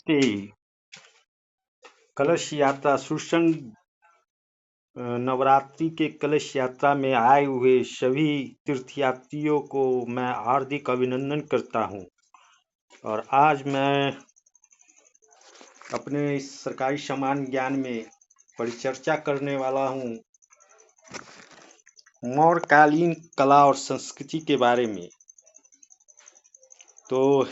नमस्ते। कलश यात्रा सुरसंग नवरात्रि के कलश यात्रा में आए हुए सभी तीर्थयात्रियों को मैं हार्दिक अभिनंदन करता हूं। और आज मैं अपने इस सरकारी समान ज्ञान में परिचर्चा करने वाला हूं मौर्यकालीन कला और संस्कृति के बारे में। तो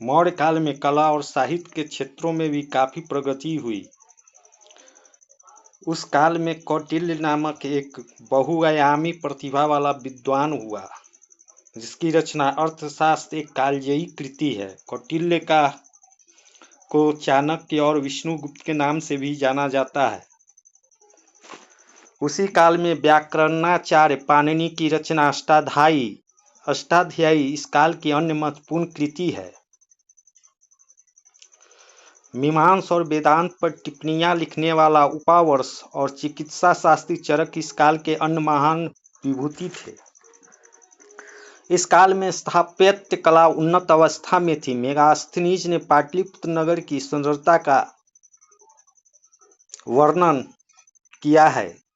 मौर्य काल में कला और साहित्य के क्षेत्रों में भी काफी प्रगति हुई। उस काल में कौटिल्य नामक एक बहुआयामी प्रतिभा वाला विद्वान हुआ, जिसकी रचना अर्थशास्त्र एक कालजयी कृति है। कौटिल्य को चाणक्य और विष्णुगुप्त के नाम से भी जाना जाता है। उसी काल में व्याकरणाचार्य पाणिनि की रचना अष्टाध्यायी इस काल की अन्य महत्वपूर्ण कृति है। मीमांसा और वेदांत पर टिप्पणियां लिखने वाला उपावर्ष और चिकित्सा शास्त्री चरक इस काल के अन्य महान विभूति थे। इस काल में स्थापत्य कला उन्नत अवस्था में थी। मेगास्थनीज ने पाटलिपुत्र नगर की सुंदरता का वर्णन किया है।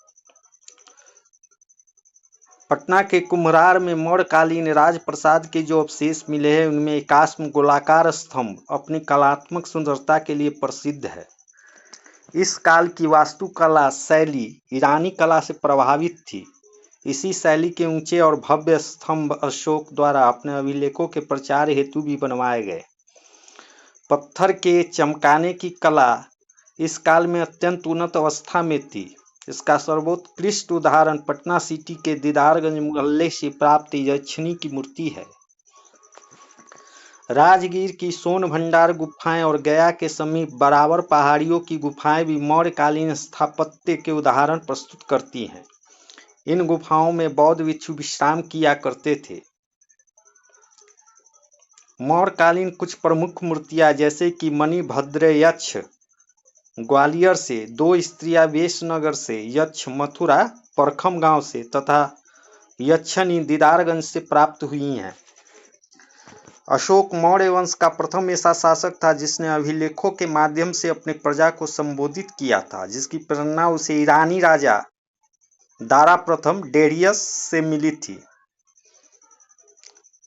पटना के कुम्हरार में मौर्यकालीन राजप्रसाद के जो अवशेष मिले हैं, उनमें एकाश्म गोलाकार स्तंभ अपनी कलात्मक सुंदरता के लिए प्रसिद्ध है। इस काल की वास्तुकला शैली ईरानी कला से प्रभावित थी। इसी शैली के ऊंचे और भव्य स्तंभ अशोक द्वारा अपने अभिलेखों के प्रचार हेतु भी बनवाए गए। पत्थर के चमकाने की कला इस काल में अत्यंत उन्नत अवस्था में थी। इसका सर्वोत्कृष्ट उदाहरण पटना सिटी के दीदारगंज मोहल्ले से प्राप्त यक्षिणी की मूर्ति है। राजगीर की सोन भंडार गुफाएं और गया के समीप बराबर पहाड़ियों की गुफाएं भी मौर्यकालीन स्थापत्य के उदाहरण प्रस्तुत करती हैं। इन गुफाओं में बौद्ध भिक्षु विश्राम किया करते थे। मौर्यकालीन कुछ प्रमुख मूर्तियां जैसे कि मणिभद्र यक्ष ग्वालियर से, 2 स्त्रियां वेशनगर से, यक्ष मथुरा परखम गांव से तथा यक्षिणी दीदारगंज से प्राप्त हुई हैं। अशोक मौर्य वंश का प्रथम ऐसा शासक था जिसने अभिलेखों के माध्यम से अपने प्रजा को संबोधित किया था, जिसकी प्रेरणा उसे ईरानी राजा दारा प्रथम डेरियस से मिली थी।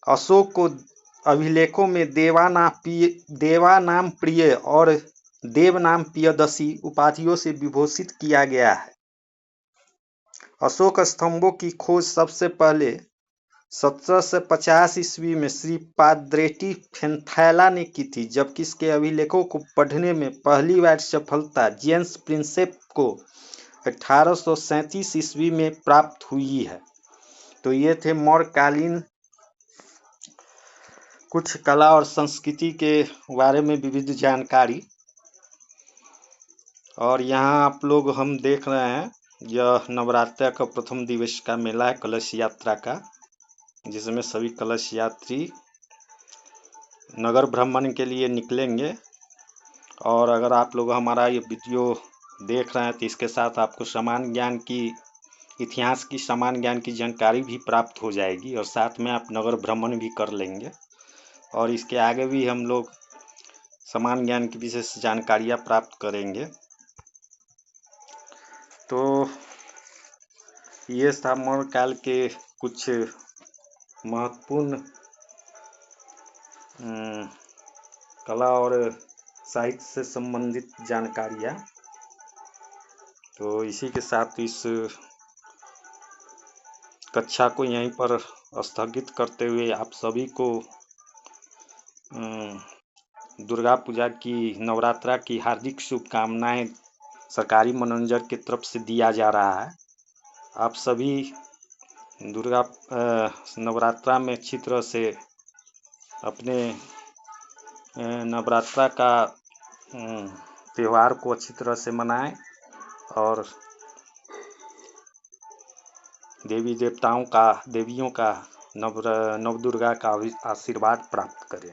अशोक को अभिलेखों में देवा नाम प्रिय और देव नाम पियदसी उपाधियों से विभूषित किया गया है। अशोक स्तंभों की खोज सबसे पहले 1750 ईस्वी में श्री पाद्रेटी फेंथैला ने की थी, जबकि इसके अभिलेखों को पढ़ने में पहली बार सफलता जेम्स प्रिंसेप को 1837 ईस्वी में प्राप्त हुई है। तो ये थे मौर्यकालीन कुछ कला और संस्कृति के बारे में विविध जानकारी। और यहाँ आप लोग हम देख रहे हैं, यह नवरात्र का प्रथम दिवस का मेला है कलश यात्रा का, जिसमें सभी कलश यात्री नगर भ्रमण के लिए निकलेंगे। और अगर आप लोग हमारा ये वीडियो देख रहे हैं तो इसके साथ आपको समान ज्ञान की इतिहास की समान ज्ञान की जानकारी भी प्राप्त हो जाएगी और साथ में आप नगर भ्रमण भी कर लेंगे। और इसके आगे भी हम लोग समान ज्ञान की विशेष जानकारियाँ प्राप्त करेंगे। तो ये था मौर्य काल के कुछ महत्वपूर्ण कला और साहित्य से संबंधित जानकारियाँ। तो इसी के साथ इस कक्षा को यहीं पर स्थगित करते हुए आप सभी को दुर्गा पूजा की नवरात्रा की हार्दिक शुभकामनाएं सरकारी मनोरंजन की तरफ से दिया जा रहा है। आप सभी नवरात्रा में अच्छी तरह से अपने नवरात्रा का त्यौहार को अच्छी तरह से मनाएं और देवियों का नवदुर्गा का आशीर्वाद प्राप्त करें।